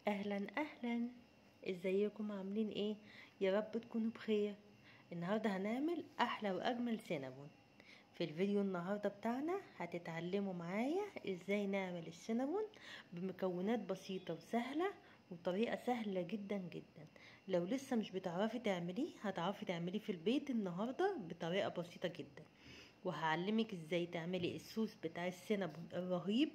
اهلا اهلا. ازيكم عاملين ايه؟ يا رب تكونوا بخير. النهارده هنعمل احلى واجمل سينابون. في الفيديو النهارده بتاعنا هتتعلموا معايا ازاي نعمل السينابون بمكونات بسيطه وسهله وطريقه سهله جدا جدا. لو لسه مش بتعرفي تعمليه هتعرفي تعمليه في البيت النهارده بطريقه بسيطه جدا، وهعلمك ازاي تعملي الصوص بتاع السينابون الرهيب،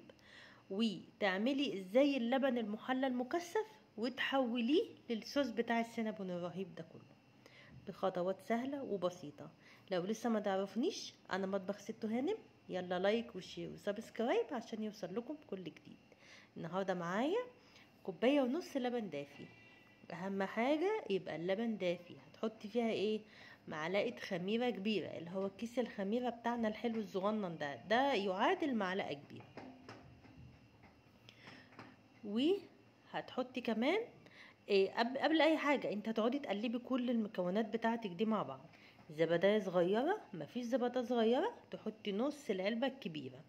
وتعملي ازاي اللبن المحلى المكثف وتحوليه للصوص بتاع السينابون الرهيب ده كله بخطوات سهلة وبسيطة. لو لسه ما تعرفنيش، انا مطبخ ست هانم. يلا لايك وشير وسبسكرايب عشان يوصل لكم كل جديد. النهاردة معايا كوباية ونص لبن دافي. اهم حاجة يبقى اللبن دافي. هتحطي فيها ايه؟ معلقة خميرة كبيرة، اللي هو كيس الخميرة بتاعنا الحلو الصغنن ده يعادل معلقة كبيرة. وهتحطي كمان إيه قبل اي حاجه انت هتقعدي تقلبي كل المكونات بتاعتك دي مع بعض. زبدايه صغيره، مفيش زبده صغيره تحطي نص العلبه الكبيره.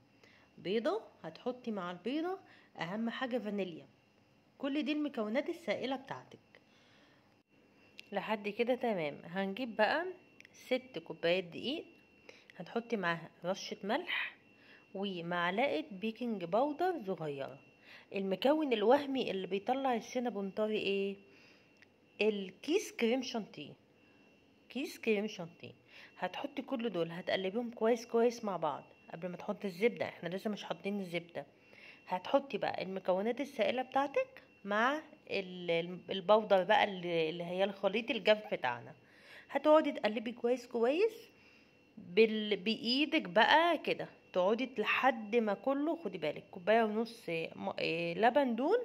بيضه هتحطي مع البيضه اهم حاجه فانيليا. كل دي المكونات السائله بتاعتك. لحد كده تمام. هنجيب بقى 6 كوبايات دقيق، هتحطي معاها رشه ملح ومعلقه بيكنج باودر صغيره. المكون الوهمي اللي بيطلع السينابون طري ايه؟ الكيس كريم شانتيه. كيس كريم شانتيه. هتحطي كل دول، هتقلبيهم كويس كويس مع بعض قبل ما تحطي الزبده، احنا لسه مش حاطين الزبده. هتحطي بقى المكونات السائله بتاعتك مع البودر بقى اللي هي الخليط الجاف بتاعنا. هتقعدي تقلبي كويس كويس بايدك بقى كده، تقعدي لحد ما كله. خدي بالك كوبايه ونص لبن دول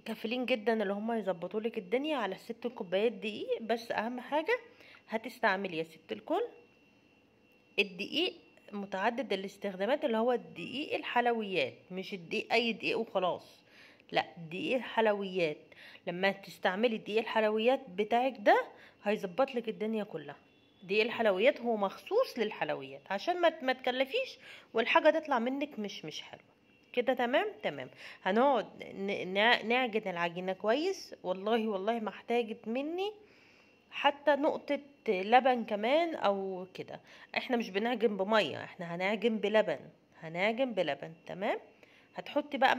كافلين جدا اللي هما يظبطوا لك الدنيا على 6 كوبايات دقيق. بس اهم حاجه هتستعملي يا ست الكل الدقيق متعدد الاستخدامات، اللي هو الدقيق الحلويات، مش الدقيق اي دقيق وخلاص، لا دقيق الحلويات. لما تستعملي الدقيق الحلويات بتاعك ده هيظبط لك الدنيا كلها. دقيق الحلويات هو مخصوص للحلويات عشان ما تكلفيش والحاجه تطلع منك مش حلوه. كده تمام تمام. هنقعد نعجن العجينه كويس. والله ما احتاجت مني حتى نقطة لبن كمان او كده. احنا مش بنعجن بمية، احنا هنعجن بلبن. هنعجن بلبن تمام. هتحطي بقى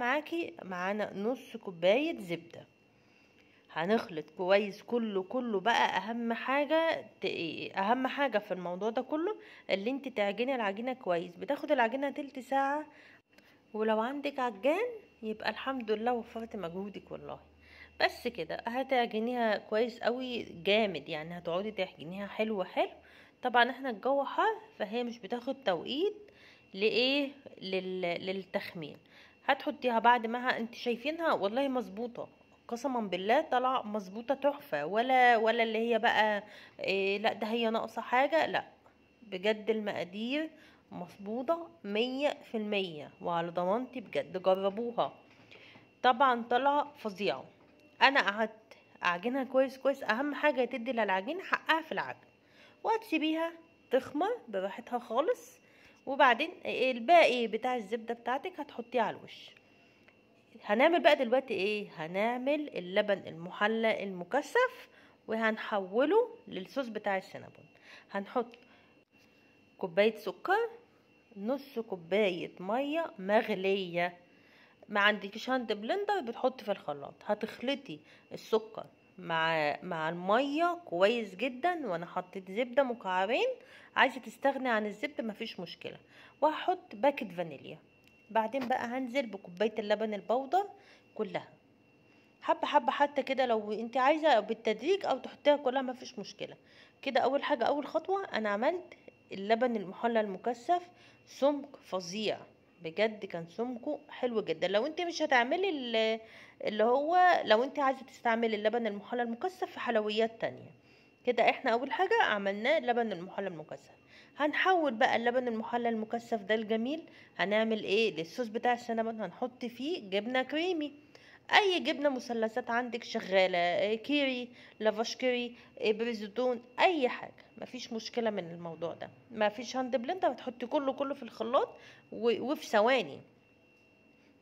معانا نص كوباية زبدة. هنخلط كويس كله بقى. اهم حاجة في الموضوع ده كله اللي انت تعجني العجينة كويس. بتاخد العجينة تلت ساعة، ولو عندك عجان يبقى الحمد لله وفرت مجهودك والله. بس كده هتعجنيها كويس قوي جامد، يعني هتقعدي تعجنيها حلو حلو. طبعا احنا الجو حر فهي مش بتاخد توقيت لايه للتخمين. هتحطيها بعد ما انت شايفينها والله مظبوطه. قسما بالله طلع مظبوطه تحفه، ولا اللي هي بقى إيه، لا ده هي ناقصه حاجه، لا بجد المقادير مظبوطة 100%، وعلى ضمانتي بجد جربوها. طبعا طلع فظيعة. انا قعدت اعجنها كويس كويس. اهم حاجة تدي للعجين حقها في العجن، وهتسيبيها تخمر براحتها خالص. وبعدين الباقي بتاع الزبدة بتاعتك هتحطيه على الوش. هنعمل بقى دلوقتي ايه؟ هنعمل اللبن المحلى المكثف وهنحوله للصوص بتاع السينابون. هنحط كوباية سكر، نص كوباية مية مغلية. ما عندكش هاند بلندر بتحطي في الخلاط. هتخلطي السكر مع المية كويس جدا. وانا حطيت زبدة مكعبين، عايزة تستغني عن الزبدة مفيش مشكلة. وهحط باكت فانيليا. بعدين بقى هنزل بكوباية اللبن البودر كلها حبة حبة، حتى كده لو انت عايزة بالتدريج او تحطيها كلها مفيش مشكلة. كده اول حاجة، اول خطوة انا عملت اللبن المحلى المكثف. سمك فظيع بجد، كان سمكه حلو جدا. لو انت مش هتعملي اللي هو لو انت عايزة تستعملي اللبن المحلى المكثف في حلويات تانية. كده احنا اول حاجة عملناه اللبن المحلى المكثف. هنحول بقى اللبن المحلى المكثف ده الجميل. هنعمل ايه للصوص بتاع السينابون؟ هنحط فيه جبنة كريمي. اي جبنه مثلثات عندك شغاله، كيري، لافاش كيري، بريزيتون، اي حاجه مفيش مشكله من الموضوع ده. مفيش هاند بلندر بتحطي كله في الخلاط وفي ثواني.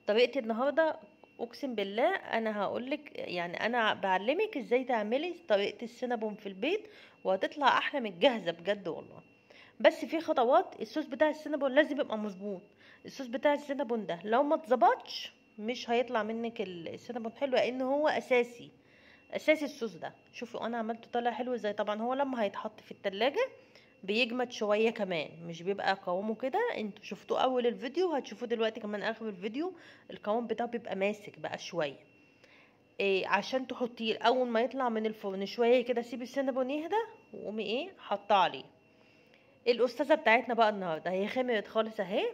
طريقتي النهارده اقسم بالله انا هقولك، يعني انا بعلمك ازاي تعملي طريقه السينابون في البيت، وهتطلع احلى من الجاهزه بجد والله. بس في خطوات، الصوص بتاع السينابون لازم يبقى مظبوط. الصوص بتاع السينابون ده لو ما اتظبطش مش هيطلع منك السينابون حلو، لان هو اساسي الصوص ده. شوفوا انا عملته طالع حلو ازاي. طبعا هو لما هيتحط في التلاجة بيجمد شويه كمان، مش بيبقى قوامه كده. انتوا شفتوه اول الفيديو، هتشوفوه دلوقتي كمان اخر الفيديو. القوام بتاعه بيبقى ماسك بقى شويه. إيه عشان تحطيه اول ما يطلع من الفرن شويه كده، سيبي السينابون يهدى وقومي ايه حاطاه عليه. الاستاذه بتاعتنا بقى النهارده هي خمرت خالص اهي.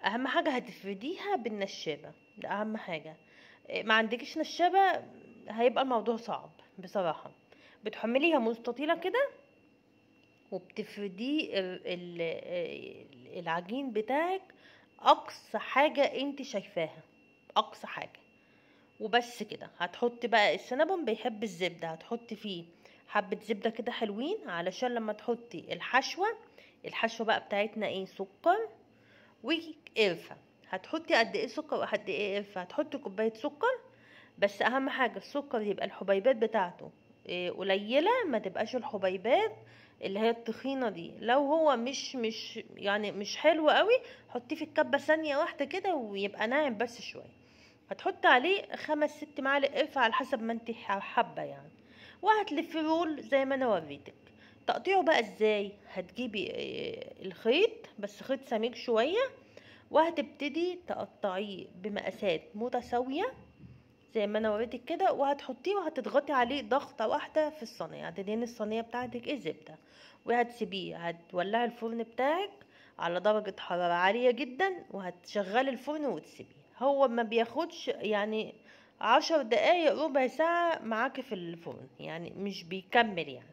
اهم حاجه هتفرديها بالنشابه، ده اهم حاجه. إيه ما عندكش نشابه هيبقى الموضوع صعب بصراحه. بتحمليها مستطيله كده، وبتفرديه العجين بتاعك اقصى حاجه انت شايفاها، اقصى حاجه. وبس كده. هتحطي بقى السينابون بيحب الزبده، هتحطي فيه حبه زبده كده حلوين، علشان لما تحطي الحشوه بقى بتاعتنا ايه، سكر وقرفه. هتحطي قد ايه سكر وقد ايه قرفه؟ هتحطي كوبايه سكر، بس اهم حاجه السكر يبقى الحبيبات بتاعته قليله، ما تبقاش الحبيبات اللي هي التخينه دي. لو هو مش يعني مش حلو قوي، حطيه في الكبه ثانيه واحده كده ويبقى ناعم بس شويه. هتحط عليه 5 6 معالق قرفة على حسب ما انت حابة يعني. وهتلفي رول زي ما انا وريتك. تقطيعه بقى ازاي؟ هتجيبي الخيط، بس خيط سميك شوية، وهتبتدي تقطعيه بمقاسات متساوية زي ما انا وريتك كده، وهتحطيه وهتضغطي عليه ضغطة واحدة في الصينية. هتدهني الصينية بتاعتك زبدة، وهتسيبيه. هتولعي الفرن بتاعك على درجة حرارة عالية جدا، وهتشغلي الفرن وتسيبيه. هو ما بياخدش يعني 10 دقايق ربع ساعة معاكي في الفرن، يعني مش بيكمل يعني.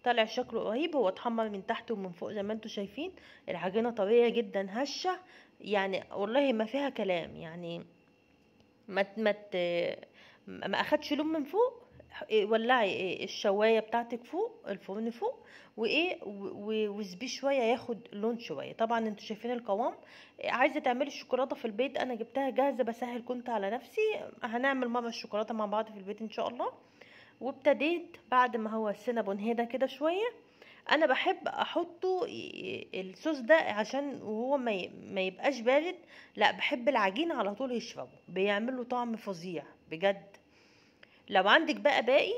طالع شكله رهيب. هو اتحمر من تحت ومن فوق زي ما انتوا شايفين. العجينة طرية جدا هشة، يعني والله ما فيها كلام يعني. ما ت- ما ت- ما اخدش لون من فوق. ولعي الشوايه بتاعتك فوق الفرن فوق، واسيبيه شويه ياخد لون شويه. طبعا انتوا شايفين القوام. عايزه تعملي الشوكولاته في البيت، انا جبتها جاهزه بسهل كنت على نفسي. هنعمل مره الشوكولاته مع بعض في البيت ان شاء الله. وابتديت بعد ما هو السينابون هدا كده شويه. انا بحب احطه الصوص ده عشان وهو ما يبقاش بارد. لا، بحب العجين على طول يشربه، بيعمله طعم فظيع بجد. لو عندك بقى باقي،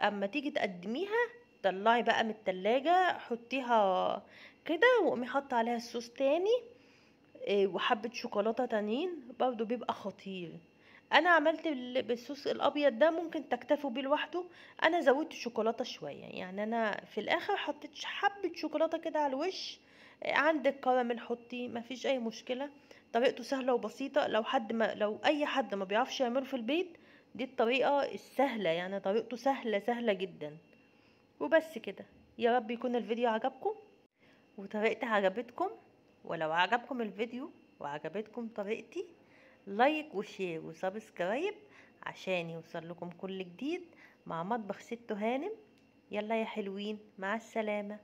اما تيجي تقدميها طلعي بقى من التلاجة، حطيها كده وقومي حاطه عليها الصوص تاني. وحبة شوكولاتة تانيين برضو بيبقى خطير. انا عملت بالصوص الابيض ده، ممكن تكتفوا بيه لوحده. انا زودت شوكولاتة شوية، يعني انا في الاخر حطيت حبة شوكولاتة كده على الوش. عندك كراميل حطي، مفيش اي مشكلة. طريقته سهلة وبسيطة. لو اي حد ما بيعرفش يعمله في البيت، دي الطريقة السهلة، يعني طريقته سهلة جدا. وبس كده. يا رب يكون الفيديو عجبكم وطريقتي عجبتكم. ولو عجبكم الفيديو وعجبتكم طريقتي، لايك وشير وسبسكرايب عشان يوصل لكم كل جديد مع مطبخ ست هانم. يلا يا حلوين، مع السلامة.